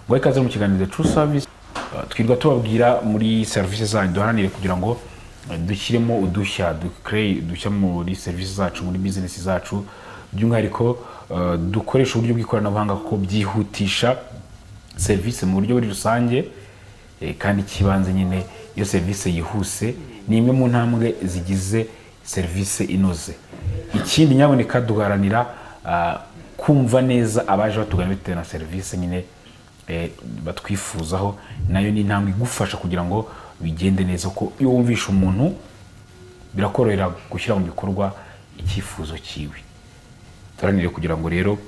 ngo ikaze mu kiganiro The True Service twirwa tubabwira muri service zanyu duharanire kugira ngo dushyiremo udushya dushya muri service zacu muri business zacu by'umwihariko dukoresha uburyo bw'ikoranabuhanga ko byihutisha service mu buryo buri rusange kandi kibanze nyine iyo service yihuse ni imwe mu ntambwe zigize service inoze. Ikindi nyaboneka duharanira kumva neza abaje batugana bitewe na service nyine batwifuzaho, nayo ni intambwe igufasha kugira ngo bigende neza ko iyo wumvisha umuntu birakorohera gushyira mu bikorwa icyifuzo cyiwe. Turanire kugira ngo rero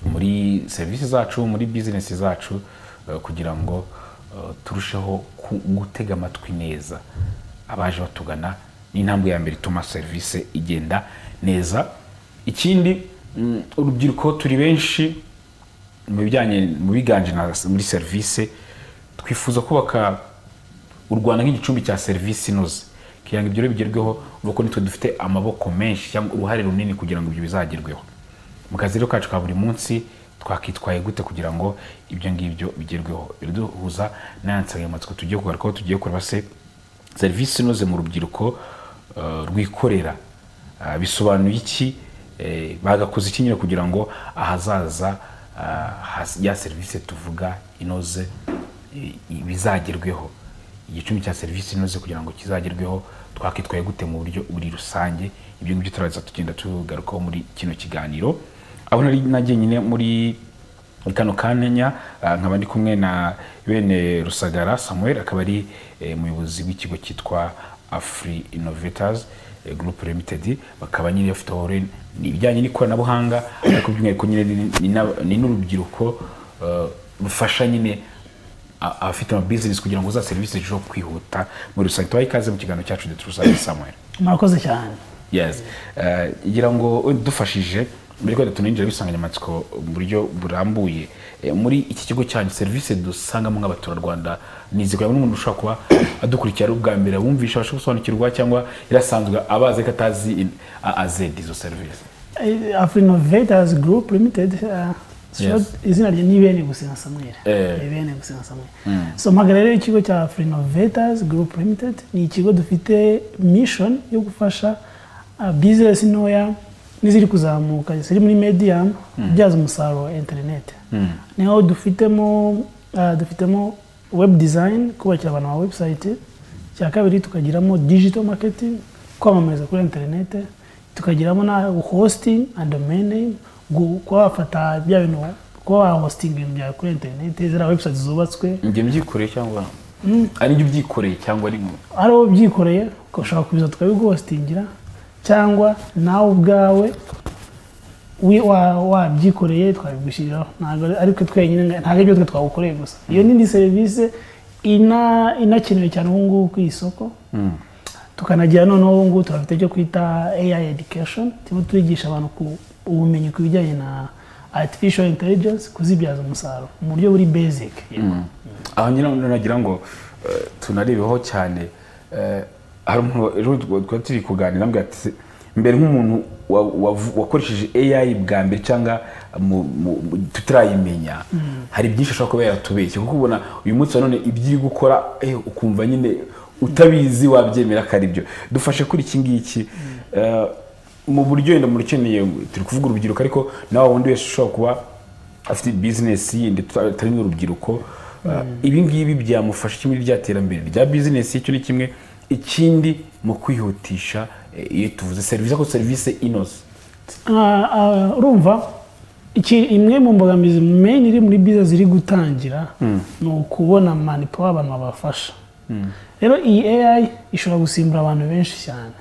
muri service zacu muri business zacu kugira ngo turusheho gutega amatwi neza abaje batugana, ni intambwe ya mbere ituma service igenda neza. Ikindi urubyiruko turi benshi mu biganje muri service, twifuza kubaka u Rwanda nk'igicumbi cya service inoze kugira ngo ibyo bigerweho, nuko nitwe dufite amaboko menshi cyangwa uruhare runini kugira ngo ibyo bizagerweho. Mu kazi rero kacu ka buri munsi twakitwaye gute kugira ngo ibyo ngibyo bigerweho? Biduhuza n'ansanganyamatsiko tugiye kugarukaho, tugiye kureba se service inoze mu rubyiruko rwikorera bisobanuye iki, bagakoze iki nyine kugira ngo ahazaza ya service tuvuga inoze bizagerweho. Igicumbi cya service inoze kugira ngo kizagerweho twakitwaye gute mu buryo buri rusange, ibyo ngibyo turaza tugenda tugarukaho muri kino kiganiro. Aho nagiye nyine muri kano kanya nkaba ndi kumwe na bene Rusagara Samuel, akaba ari umuyobozi w'ikigo cyitwa Afri Innovators Group Limited, bakaba nyine bafite ibijyanye n'ikoranabuhanga ariko by'umwihariko nyine ni n'urubyiruko rufasha nyine abafite ama business kugira ngo za service zije kwihuta muri rusange. Tubaye ikaze mu kiganiro cyacu The True Service Samuel. Murakoze cyane. Yes. Igira ngo dufashije muri ko tuninjira bisanganyamatsiko mu buryo burambuye muri iki kigo cyanyu service dusangamo nk'abaturarwanda, nizikora n'umuntu ushaka kuba adukurikira ubwa mbere wumvisha abasha gusobanukirwa cyangwa irasanzwe abaze katazi azed izo service. Afri Innovators Group Limited izina rye ni bene Gusenga Samuel. Bene Gusenga Samuel. So mpagarariye ikigo cya Afri Innovators Group Limited, ni ikigo dufite mission yo gufasha business ntoya niziri kuzamuka ziri muri medium byaza umusaruro wa internet. Niho dufitemo web design, kubakira abantu ba website. Cya kabiri tukagiramo digital marketing, kwamamaza kuri internet. Tukagiramo na hosting and domain name, kwafata bya bintu kwa hosting ibintu bya kuri internet, zira website zubatswe. Ngiye mbyikoreye cyangwa ari ngiye byikoreye cyangwa ari ari byikoreye ko ushaka kubiza tukabiguhostingira, cyangwa nawe ubwawe wabyikoreye twabigushyiriraho. Ntabwo ariko twenyine, ntabwo ibyo twe twawukoreye gusa. Iyo ni service inakenewe cyane ubu ngubu ku isoko. Tukanagira noneho ubu ngubu turafite cyo kwita AI education, turimo turigisha abantu ku ubumenyi ku bijyanye na artificial intelligence, kuzibyaza umusaruro mu buryo buri basic. Aho nyine nagira ngo tunarebeho cyane. Hari umuntu turi kuganira mbwa ati mbere nk'umuntu wakoresheje AI bwa mbere cyangwa tutarayimenya, hari byinshi ashobora kuba yaratubeshye, kuko ubona uyu munsi none ibyo gukora ukumva nyine utabizi wabyemera ko ari byo. Dufashe kuri iki ngiki mu buryo wenda murikeneye, turi kuvuga urubyiruko ariko nawe wundi wese ushobora kuba afite business yindi tutari n'urubyiruko, ibi ngibi byamufasha kimwe ry'iterambere rya business icyo ni kimwe. Ikindi mu kwihutisha iyo tuvuze service ko service inoze, urumva imwe mu mbogamizi main iri muri business ziri gutangira ni ukubona manipula abantu babafasha. Rero iyi AI ishobora gusimbura abantu benshi cyane,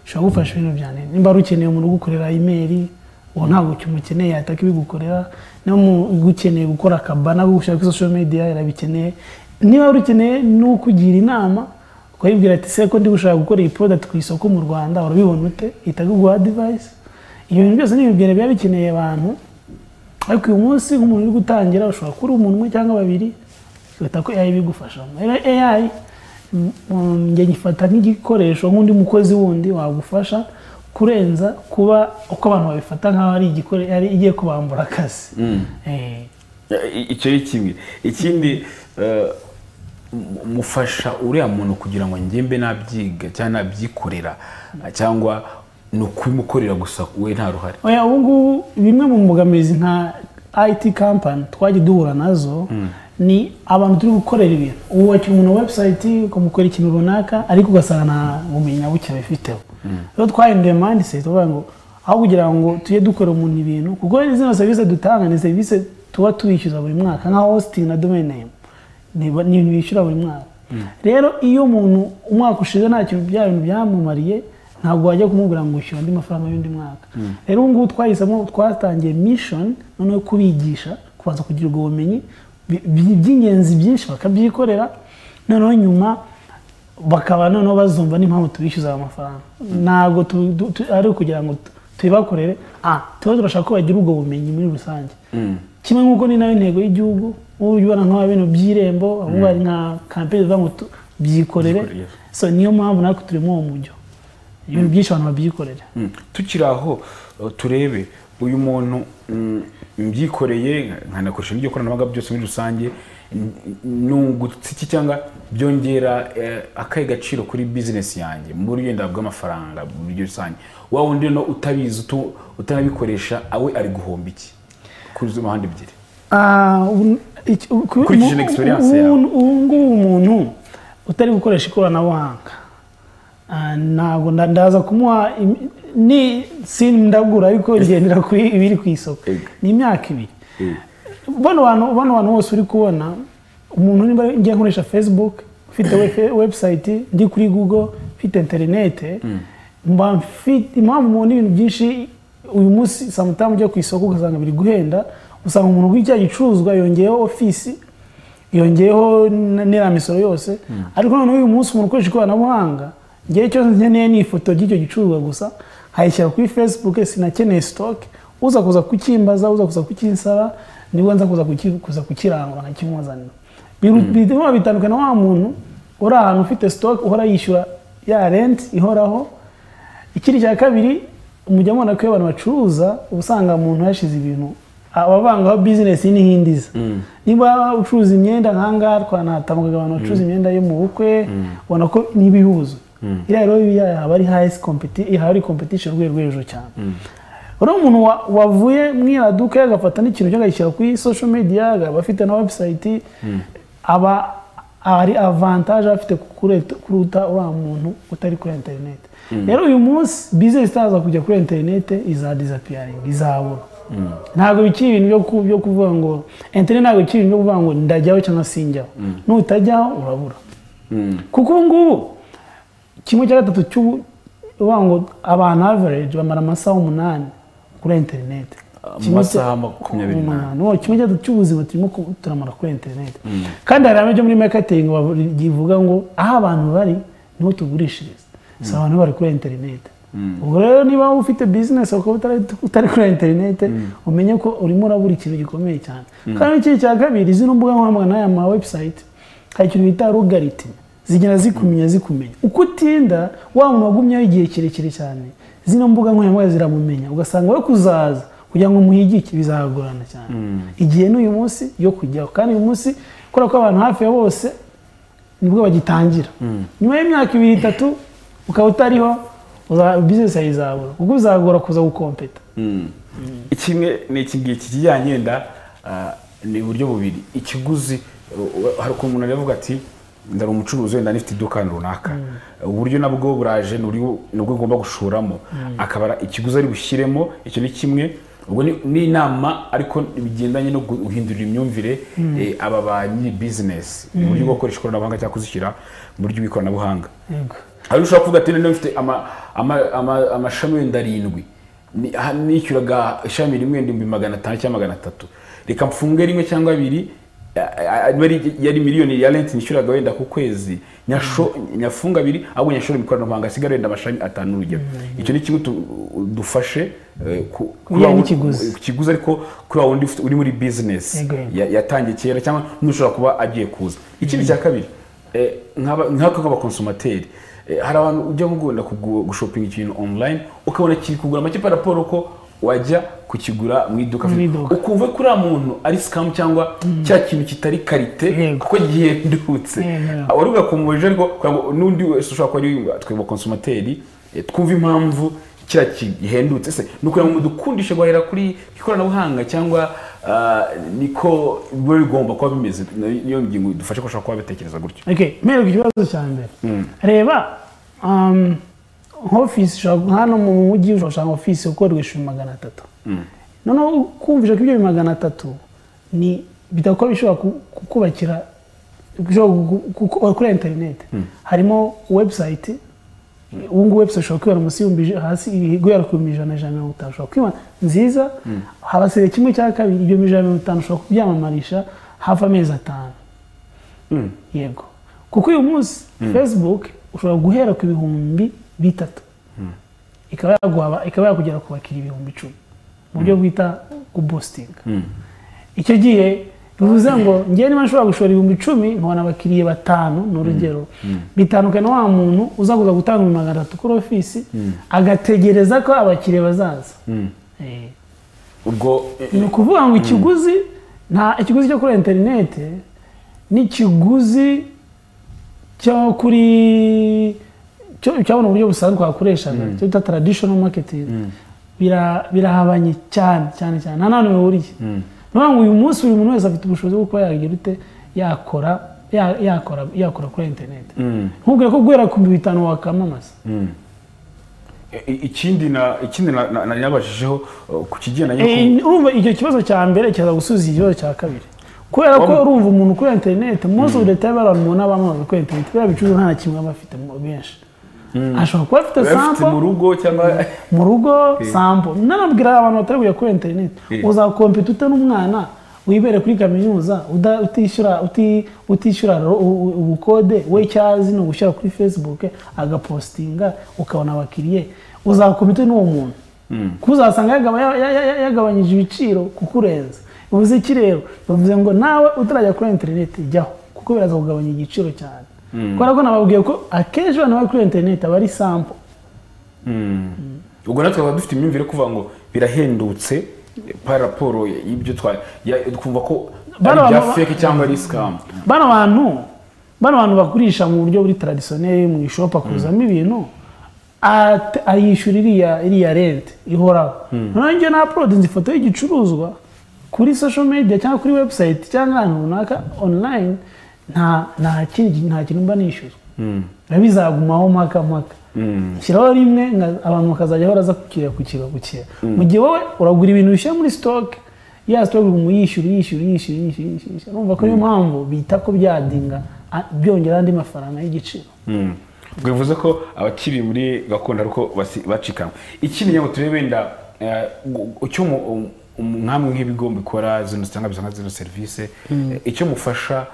ishobora gufasha ibintu byane. Nimba rukeneye umuntu gukorera email, uwo ntabwo cyumukeneye ataka ibigukorera. No gukeneye gukora akabana gushaka kuri social media yarabikeneye. Niba rukeneye no kugira inama kwibwira ati se ko ndi gushaka gukora iyi product ku isoko mu Rwanda, urabibona ute, itaguha advice. Iyo bintu byose ni ibintu biba bikeneye abantu. Ariko uyu munsi nk'umuntu uri gutangira ushobora kuri umuntu umwe cyangwa babiri, kwita ko AI bigufasha. AI nge nyifata nk'igikoresho nk'undi mukozi wundi wagufasha kurenza kuba uko abantu babifata nk'aho ari igikore ari igiye kubambura akazi. icyo ni kimwe. Ikindi mufasha uriya muntu kugira ngo ngembe nabyiga cyangwa nabyikorera cyangwa ni ukubimukorera gusa we nta ruhare? Oya, ubu ngubu bimwe mu mbogamizi nka IT company twagiye duhura nazo ni abantu turi gukorera ibintu. Ubu wakira umuntu website ukamukora ikintu runaka ariko ugasanga nta bumenyi buke bifiteho. Rero twahinduye mindset tuvuga ngo aho kugira ngo tujye dukora umuntu ibintu, kuko izo service dutanga ni service tuba tubishyuza buri mwaka nka hosting na domain name ni bishyura buri mwaka. Rero iyo umuntu umwaka ushize nta kintu byamumariye ntabwo wajya kumubwira ngo ushyira andi mafaranga y'undi mwaka. Rero ubu ngubu twahisemo twatangiye mission noneho kubigisha kubanza kugira ubwo bumenyi by'ingenzi byinshi bakabyikorera, noneho nyuma bakaba noneho bazumva n'impamvu tubishyuza amafaranga. Ntabwo ari kugira ngo tubibakorere, tuba turashaka ko bagira ubwo bumenyi muri rusange. Kimwe nk'uko ni nayo intego y'igihugu, ubu ubona nk'aba bintu by'irembo, ahubwo hari nka campaign ivuga ngo byikorere. So niyo mpamvu natwe turimo uwo mujyo, ibintu byinshi abantu babyikorera. Tukiri aho turebe uyu muntu mbyikoreye nkanakoresha n'iryo koranabuhanga byose muri rusange, nungutse iki cyangwa byongera akahe gaciro kuri business yanjye mu buryo ndabwa bw'amafaranga mu buryo rusange? Wa wundi no utabizi utanabikoresha awe ari guhomba iki kuri zo mahandi ebyiri? Kurikije experience yawe, umuntu utari gukoresha ikoranabuhanga ntabwo ndaza kumuha ni ndagura ariko ngendera kuri ibiri ku isoko. Ni imyaka 2. Bano bantu bose uri kubona umuntu nimba ngiye nkoresha Facebook, ufite website, ndi kuri Google, ufite internet, mba mfite impamvu mu ibintu byinshi uyu munsi sometimes ujya ku isoko ugasanga biri guhenda, usanga umuntu w'icya gicuruzwa yongeyeho office, yongeyeho n'ira misoro yose. Ariko none uyu munsi umuntu ukoresha ikoranabuhanga, ngiye cyo nkeneye ni ifoto y'icyo gicuruzwa gusa, hayishyira kuri Facebook, sinakeneye stock, uza kuza kukimbaza, uza kuza kukinsaba, niwe nza kuza kukirangura nkakimuzanira. Bituma bitandukana wa muntu uri ahantu ufite stock uhora yishyura ya rent ihoraho. Ikindi cya kabiri, umujya mubona ko abantu bacuruza usanga umuntu yashize ibintu abavangaho business n'inhindiza. Niba ucuruza imyenda nkanga twanatamuga abantu bacuruza imyenda yo mu bukwe, ubona ko nibihuzo. Rero haba ari highest competition rwego hejuru cyane. Uri umuntu wavuye mwiraduka agafata n'ikintu cy'agashyira kuri social media, abafite na website, aba ari avantage afite kuruta uriya muntu utari kuri internet. Rero uyu munsi business itaza kujya kuri internet iza disappearing, izabura. Ntabwo bikiri ibintu byo kuvuga ngo internet, ntabwo bikiri ibintu byo kuvuga ngo ndajyaho cyangwa sinjyaho. Nutajyaho urabura. Kuko ubu ngubu kimwe cya gatatu cy'uvuga ngo abantu average bamara amasaha 8 kuri internet. Amasaha 28. Kimwe cya gatatu cy'ubuzima turimo turamara kuri internet. Kandi hari abajya muri marketing bavuga ngo aho abantu bari niho tugurishiriza. So abantu bari kuri internet. Ubwo rero niba ufite business ukaba utari kuri internet, umenye ko urimo urabura ikintu gikomeye cyane. Kandi iki cya kabiri, zino mbuga nkoranyambaga n'aya ma website hari ikintu bita algorithm, zigenda zikumenya. Uko utinda wa muntu wagumyeho igihe kirekire cyane, zino mbuga nkoranyambaga ziramumenya, ugasanga we kuzaza kugira ngo muhigike bizagorana cyane. Igihe n'uyu munsi yo kujyaho, kandi uyu munsi kora ko abantu hafi ya bose nibwo bagitangira. Nyuma y'imyaka 2-3 ukaba utariho, business yizabura, ubwo uzagora kuza gukompeta. Ikimwe ni ikingiki kijyanye nda ni uburyo bubiri. Ikiguzi, hari uko umuntu aravuga ati ndari umucuruzi wenda nifite iduka runaka, uburyo nabwo buraje nubwo ngomba gushoramo, akabara ikiguzi ari bushyiremo. Icyo ni kimwe. Ubwo ni inama ariko bigendanye no guhindurira imyumvire aba ba nyiri business mu buryo bwo gukoresha ikoranabuhanga cyangwa kuzishyira mu buryo bw'ikoranabuhanga. Hari ushobora kuvuga ati none mfite amashami wenda 7, nishyuraga ishami rimwe 500 cyangwa 300, reka mfunge rimwe cyangwa 2, yari miliyoni ya rent nishyuraga wenda ku kwezi, nyafunga 2, ahubwo nyashora ikoranabuhanga asigara wenda amashami 5 urugero. Icyo ni kimwe dufashe kiguzi ariko kuri wundi uri muri business yatangiye kera cyangwa n'ushobora kuba agiye kuza. Ikindi cya kabiri, nk'abakonsumateri, hari abantu ujya mugunda gushopinga ikintu online ukabona kiri kugura make par rapport ko wajya kukigura mu iduka ukumva ko uriya muntu ari scam cyangwa cya kintu kitari karite kuko gihendutse wari ugakumbuje ariko n'undi wese ushobora kuba ari twebwe konsumateri twumva impamvu kira gihendutse se nuko mu dukundishe guhera kuri ikoranabuhanga cyangwa niko bigomba kuba bimeze niyo ngingo dufashe ko ushobora kuba bitekereza gutyo. Okay, mero ikibazo cyane reba office hano mu mujyi ushobora office ukorwa 300 none kumvisha ko ibyo 300 ni bitako bishobora kukubakira kuri internet harimo website ungu website ushobora kwibona munsi y'umbije hasi guhera ku 150 ushobora kwibona nziza habasire kimwe cya kabiri ibyo 150 ushobora kubyamamarisha hafi amezi 5 yego kuko uyu munsi Facebook ushobora guhera ku 3,000 ikaba yakugera ku bakiri 10,000 mu buryo bwita ku boosting icyo gihe bivuze ngo ngiye niba nshobora gushora 10,000 nkabona abakiriye 5 n'urugero bitandukanye wa muntu uzaguza gutanga 300 kuri office agategereza ko abakiriye bazaza ubwo ni ukuvuga ngo ikiguzi cyo kuri internet n'ikiguzi cyo kuri cyabona uburyo busanzwe wakoreshaga cyo bita traditional marketing birahabanye cyane nta nane bihuriye ngo uyu munsi buri muntu wese afite ubushobozi bwo kuba yagira ute yakora kuri internet nkubwira ko guhera ku 5,000 wakamamaza ikindi nabashijeho ku kigendanye urumva icyo kibazo cya mbere cyaza gusubiza ikibazo cya kabiri kubera ko urumva umuntu kuri internet most of the time abantu mubona bamamaza kuri internet bya bicuruza nta kimwe bafite benshi ashobora kuba afite sample mu rugo cyangwa mu rugo sample nanabwira abantu batari kujya kuri internet uzakompeta ute n'umwana wibere kuri kaminuza utishyura ubukode we cyazi no gushyira kuri Facebook agapostinga ukabona abakiriye uzakompeta n'uwo muntu kuzasanga yagabanyije ibiciro kukurenza uvuze iki rero bavuze ngo nawe utarajya kuri internet jyaho kuko biraza kugabanya igiciro cyane kubera ko nababwiye ko akenshi abantu bari kuri internet aba ari sample ubwo natwe dufite imyumvire kuvuga ngo birahendutse par rapport y'ibyo twumva ko bya fake cyangwa ari scam bano bantu bagurisha mu buryo buri traditionnel mu shop akuzamo ibintu ayishyura iriya rent ihoraho nanjye na upload ifoto y'igicuruzwa kuri social media cyangwa kuri website cyangwa ahantu runaka online nta kintu mba nishyura bizagumaho mpaka shyiraho rimwe abantu bakazajya baza kukira mu gihe wowe uragura ibintu bishyira muri stock ya stock umuyishyura urumva ko niyo mpamvu bita ko byadinga byongera andi mafaranga y'igiciro bivuze ko abakiri muri gakondo ariko bacikana ikindi ngo turebe nda icyo nkamwe nk'ibigo bikora zino cyangwa bizanga zino service icyo mufasha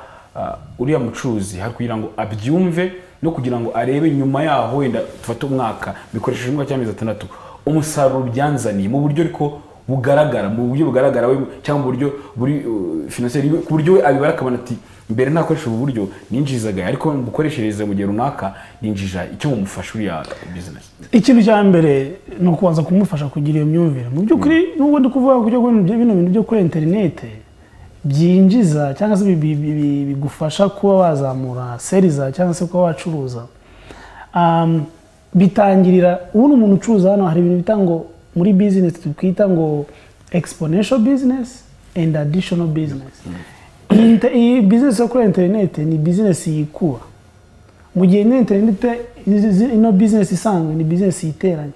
uriya mucuruzi hari kugira ngo abyumve no kugira ngo arebe nyuma yaho wenda tufate umwaka bikoresheje umwaka cyangwa 6 umusaruro byanzaniye mu buryo ariko bugaragara cyangwa mu buryo buri financier ku buryo abibara akabona ati mbere nakoresha ubu buryo ninjizaga ariko bukoreshereze mu gihe runaka ninjija icyo mumufasha uriya business. Ikintu cya mbere no kubanza kumufasha kugira iyo myumvire mu by'ukuri n'ubwo ndi kuvuga kujya bino bintu byo kuri internet byinjiza cyangwa se bigufasha kuba wazamura seriza cyangwa se kuba wacuruza bitangirira ubu umuntu ucuruza hano hari ibintu bitango muri business twita ngo exponential business and additional business. Iyi business yo kuri internet ni business yikuba mu gihe internet ino business isanzwe ni business yiteranya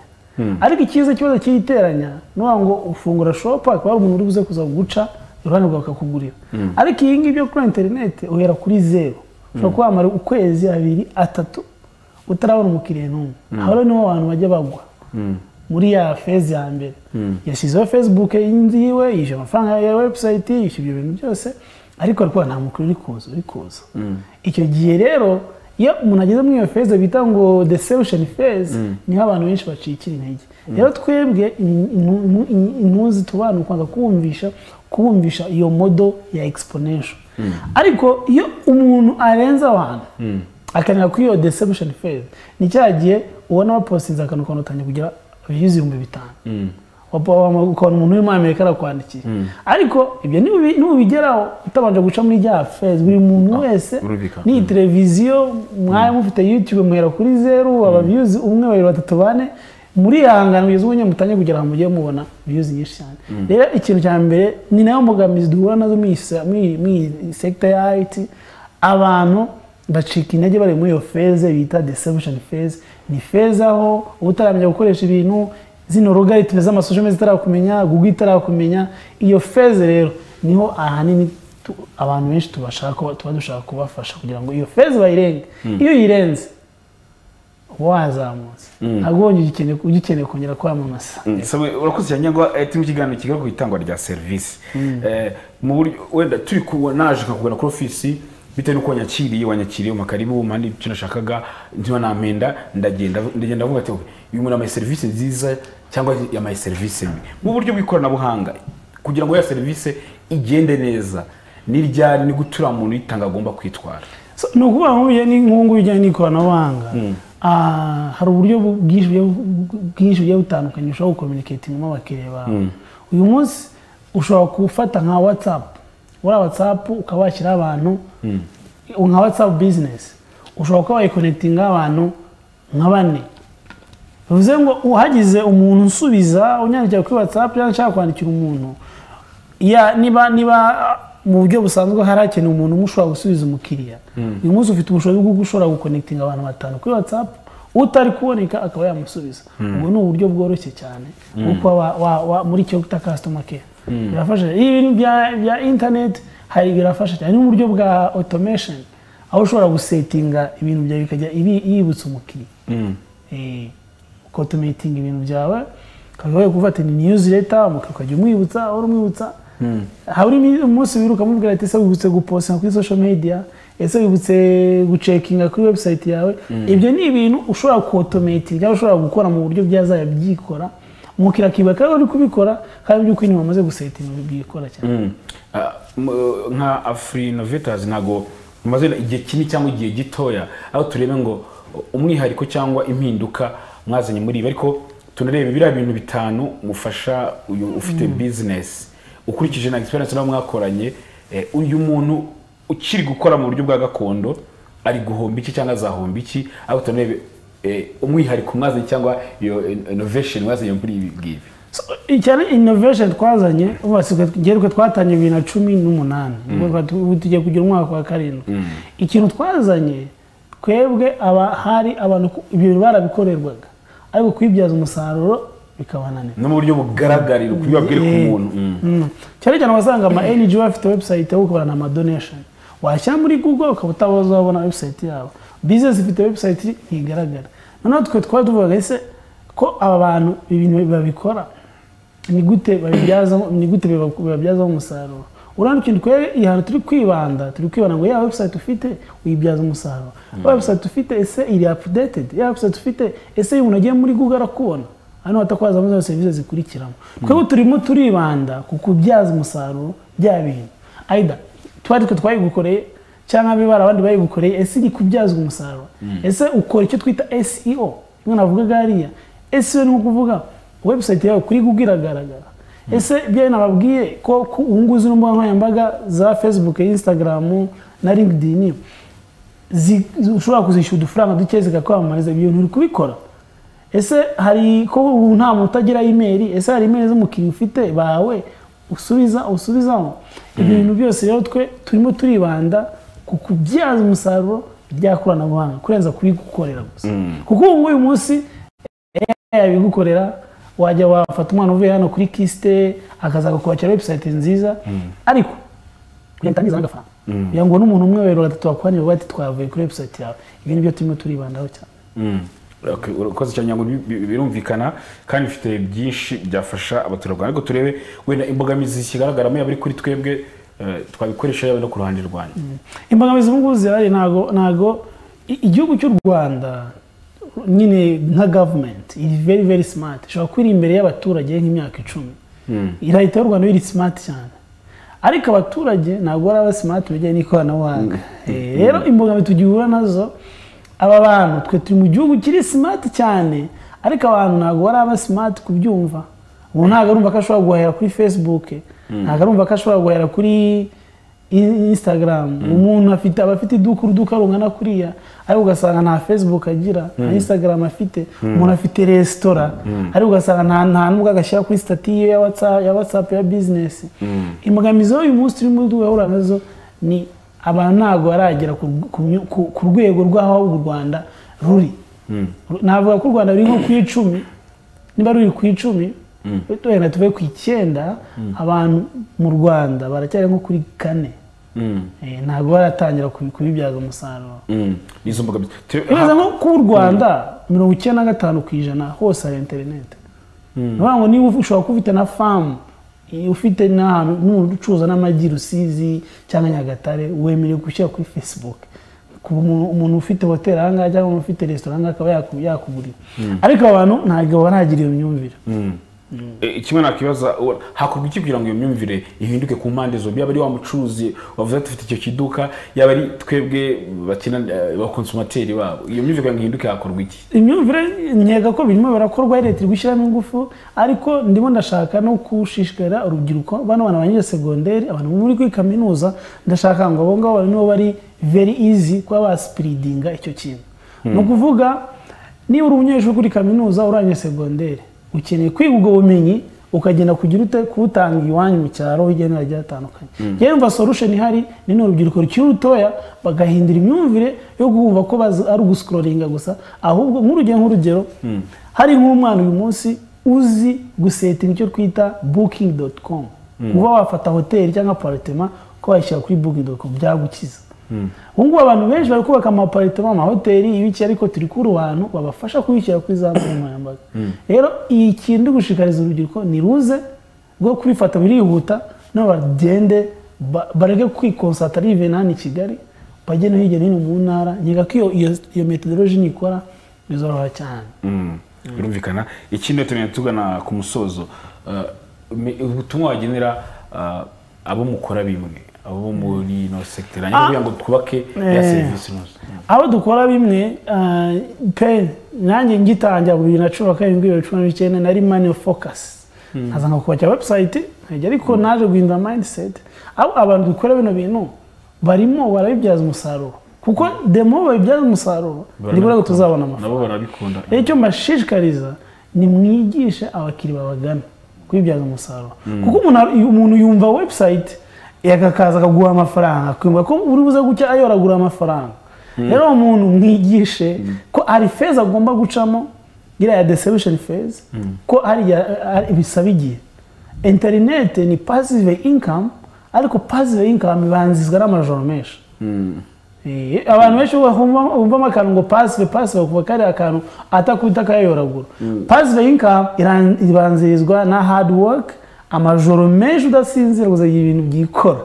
ariko ikiza kibazo cyiteranya no ngo ufungura shop akaba umuntu uri buze kuza guca iruhande rwawe akakugurira ariko iyi ngiyi byo kuri internet uhera kuri zero ushobora kwamara ukwezi 2 3 utarabona umukiriya n'umwe aho niho abantu bajya bagwa muri ya phase ya mbere yashyizeho Facebook yiwe yishyura amafaranga ya website yishyura ibyo bintu byose ariko ariko nta mukuru uri kuza icyo gihe rero iyo umuntu ageze muri iyo phase bita ngo deception phase niho abantu benshi bacikira intege rero twebwe intuzi tubana kwanza kumvisha iyo model ya exponential ariko iyo umuntu arenza abantu akanira ku iyo deception phase ni cyagiye ubona bapostinze akantu kanotanye kugira views 5,000 ukabona umuntu uri muri Amerika arakwandikiye ariko ibyo nubigeraho utabanje guca muri rya phase buri muntu wese ni televiziyo mwaya mufite YouTube muhera kuri 0 aba views 1 2 3 4 muri hangana kugeza ubonye mutanye kugira ngo mujye mubona views nyinshi cyane rero ikintu cya mbere ni nayo mbogamizi duhura nazo muri sector ya IT abantu bacika intege bari muri iyo phase bita deception phase ni phase aho utaramenya gukoresha ibintu zino logarithm z'amasosho mezi tarakumenya Google itarakumenya iyo phase rero niho ahanini abantu benshi tuba dushaka kubafasha kugira ngo iyo phase bayirenge iyo yirenze wazamutse agonye ugikeneye kongera kwamamaza urakoze cyane ngo mu kiganiro kigaruka itangwa rya service mu buryo wenda turi naje kugana kuri office bitewe nuko wanyakiriye makaribu mandi icyo nashakaga ndiba nampenda ndagenda vuga ati uyu muntu amaye service nziza cyangwa yamaye service mbi mu buryo bw'ikoranabuhanga kugira ngo ya service igende neza niryari ni gutura muntu yitanga agomba kwitwara no kuba nk'ubu bijyanye n'ikoranabuhanga hari uburyo bwinshi bugiye butandukanye ushobora gucommunicating n'abakiriya bawe uyu munsi ushobora gufata nka WhatsApp ukaba washyira abantu nka WhatsApp business ushobora kuba wayiconnectinga abantu nka 4 bivuze ngo uhagize umuntu usubiza unyandikira kuri WhatsApp cyangwa nshaka kwandikira umuntu niba mu buryo busanzwe harakeneye umuntu umushobora gusubiza umukiriya uyu munsi ufite ubushobozi bwo gushobora guconnectinga abantu 5 kuri WhatsApp utari kuboneka akaba yamusubiza ubwo ni uburyo bworoshye cyane kuko muri cyo guta customer care birafasha ibintu bya internet hari birafasha cyane n'uburyo bwa automation aho ushobora gusettinga ibintu byawe bikajya yibutsa umukiriya automating ibintu byawe kabaye gufata ni newsletter mukajya umwibutsa aho umwibutsa hari umunsi wiruka mubwira ati ese wibutse gupostinga kuri social media ese wibutse gucheckinga kuri website yawe ibyo ni ibintu ushobora kuautomating cyangwa ushobora gukora mu buryo byazaya byikora umukiriya kibaka ari kubikora kandi byuko ni bamaze gusettinga bikora cyane nka Afri Innovators nago maze igihe kini cyangwa igihe gitoya aho turebe ngo umwihariko cyangwa impinduka mwazanye muri ariko tunarebe bira bintu bitanu mufasha uyu ufite business ukurikije na experience na mwakoranye uyu muntu ukiri gukora mu buryo bwa gakondo ari guhomba iki cyangwa azahomba iki aho tunarebe umwihariko mwazanye cyangwa iyo innovation mwazanye muri ibi ngibi icyane innovation twazanye ubasirwe twatanye 2018 ubwo tugiye kugira umwaka wa 7 ikintu twazanye twebwe hari abantu ibyo barabikorerwaga ariko kwibyaza umusaruro bikabananira no mu buryo bugaragarira kubibabwira ku muntu cyane wasanga ama NGO afite website yo gukorana ama donation washyira muri Google ukabutabaza wabona website yabo business ifite website ntigaragara none twe twaduvuga ese ko aba bantu ibintu babikora ni gute babibyaza umusaruro urandi kintu kwe ihana turi kwibanda ngo ya website ufite uyibyaza umusaruro website ufite ese iri updated ya website ufite ese umuntu agiye muri Google arakubona hano hatakwaza muri services zikurikiramo twebwe turimo turibanda ku kubyaza umusaruro bya bintu aida twayigukoreye cyangwa bibara abandi bayigukoreye ese iri kubyazwa umusaruro ese ukora icyo twita SEO mwana avuga gariya SEO ni ukuvuga website yawe kuri Google iragaragara ese bya nababwiye ko unguzi n'umbuga nkoranyambaga za Facebook Instagram na LinkedIn ushobora kuzishyura udufaranga duke zigakwamamariza ibyo bintu uri kubikora ese hari ko nta muntu utagira email ese hari email z'umukiriya ufite bawe usubizamo ibintu byose rero twe turimo turibanda ku kubyaza umusaruro byakoranabuhanga kurenza kuri gukorera gusa kuko uyu munsi yabigukorera wajya wafata umwana uvuye hano kuri Kiste akaza gukubakira website nziza ariko kuyantangiza agafaranga yango n'umuntu umwe wero gatatu akwanira bati twavuye kuri website yawe ibintu byo turimo turibandaho cyane ukoze cyane ngo birumvikana kandi bifite byinshi byafasha abaturarwanda ariko turebe wenda imbogamizi zigaragaramo yabari kuri twebwe twabikoresha yawe no ku ruhande rwanda imbogamizi ngo zihari nago igihugu cy'u Rwanda nyine nka government is very very smart shobora kwiri imbere y'abaturage nk'imyaka 10 irahita y'u Rwanda iri smart cyane ariko abaturage ntabwo ari smart bijyanye n'ikoranabuhanga rero imbogamizi tugihura nazo aba bantu twe turi mu gihugu kiri smart cyane ariko abantu ntabwo ari smart kubyumva ubu ntabwo arumva ko ashobora guhahira kuri Facebook ntabwo arumva ko ashobora guhahira kuri Instagram umuntu aba afite uruduka rungana kuriya ariko ugasanga nta Facebook agira nta Instagram afite umuntu afite resitora ariko ugasanga nta nubwo agashyira kuri stati ya WhatsApp ya business imbogamizi y'uyu munsi turi muri duhura nazo ni abantu ntabwo baragera ku rwego rw'aho u Rwanda ruri navuga ko u Rwanda ruri nko ku 10 niba ruri ku 10 wenda tuve ku 9 abantu mu Rwanda baracyari nko kuri 4 ntabwo baratangira kubibyaza umusaruro nizo mbogamizi bibaza nko ku Rwanda 95% hose hari internet ngo niba ushobora kuba ufite na farm ufite n'umuntu ucuruza n'amagi Rusizi cyangwa Nyagatare wemerewe gushyira kuri Facebook umuntu ufite hotel ahangaha cyangwa umuntu ufite restaurant akaba yakugurira ariko abantu ntabwo baragira iyo myumvire kimwe nakibaza hakorwa iki kugira ngo iyo myumvire ihinduke ku mpande zombi yaba ari wa mucuruzi wavuze ati ufite icyo kiduka yaba ari twebwe bakina ba consumateri babo iyo myumvire ihinduke hakorwa iki imyumvire nkeka ko birimo barakorwa leta gushyiramo ingufu ariko ndimo ndashaka no kushishikara urubyiruko bano bana banyije secondaire abantu muri kuri kaminuza ndashaka ngo abo ngabo nibo bari very easy kuba baspreadinga icyo kintu no kuvuga niba uri umunyeshuri kuri kaminuza uranye secondaire ukeneye kwiga ubwo bumenyi ukagenda kugira kuwutanga iwanyu mu cyaro higenera ryatandukanye yewe mva solution ihari ni n'urubyiruko rukiri rutoya bagahindura imyumvire yo kumva ko ari uguscrollinga gusa ahubwo nk'urugero hari nk'umwana uyu munsi uzi gusetting icyo twita booking.com kuba wafata hotel cyangwa appartement ko washyira kuri booking.com byagukiza ubwo abantu benshi bari kubaka ama appartement ama hoteli ibiki ariko turi kuri abantu babafasha kubishyira kuri za mpamvu rero iyi kintu gushikariza urubyiruko ni ruze rwo kubifata birihuta no bagende bareke kwikonsata rive nani Kigali bagene hirya no hino mu ntara nyiga ko iyo methodology nikora bizoroha cyane birumvikana ikindi tumenya tugana ku musozo ubutumwa wagenera abo mukora bimwe abo muri no sector kugira ngo twubake ya service noze abo dukora bimwe pe nanjye ngitangira 2017 nari money focus azanga kubaka website ariko naje guhindura mindset abo abantu dukora bino bintu barimo barabibyaza umusaruro kuko demo babibyaza umusaruro nibura ngo tuzabona amafaranga nabo barabikunda icyo mbashishikariza ni mwigishe abakiri babagana kwibyaza umusaruro kuko umuntu yumva website yakakaza akaguha amafaranga kumva ko uri buze gucya ayoragura amafaranga rero umuntu mwigishe ko ari phase agomba gucamo gira ya distribution phase ko ari bisaba igihe internet ni passive income ariko passive income ibanzizwa n'amajoro menshi abantu benshi bumva amakano ngo passive kuva kare akantu atakwita kayoragura passive income ibanzirizwa na hard work amajoro menshi udasinzira guzagira ibintu byikora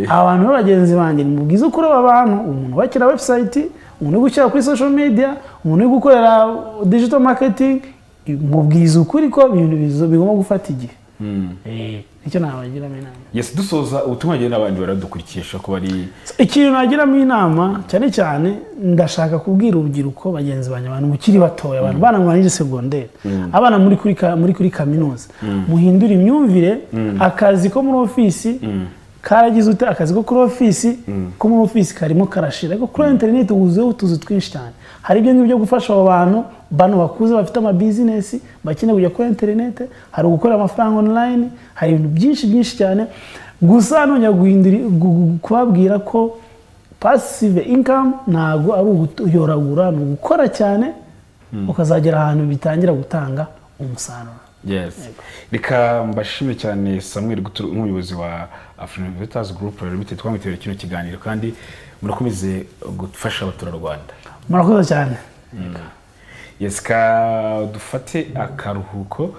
abantu bagenzi banje ni mubwiza ukuri abantu umuntu bakira website umuntu gushyira kuri social media umuntu gukorera digital marketing mubwiza ukuri ko ibintu bigomba gufata igihe icyo nabagiramo inama yes dusoza ubutumwa agenda abandi baradukurikisha ko bari ikintu nagiramo inama cyane ndashaka kubwira urubyiruko bagenzi banje abantu mukiri batoya abantu bana mu secondaire abana muri kuri kaminuza muhindura imyumvire akazi ko muri office karagize ute akazi ko kuri office ko muri office karimo karashira ariko kuri internet uzuyeho utuzu twinshi cyane hari ibyo ngibyo gufasha abo bantu bano bakuze bafite ama business bakine kujya kuri internet hari gukora amafaranga online hari ibintu byinshi cyane gusa none guhindura kubabwira ko passive income ntago ari uyoragura no gukora cyane ukazagera ahantu bitangira gutanga umusaruro yes reka mbashimire cyane Samuel Guturu umuyobozi wa African Investors Group Limited twamwitera kino kiganiro kandi murakomeze gufasha abaturarwanda murakoze cyane yes ka dufate akaruhuko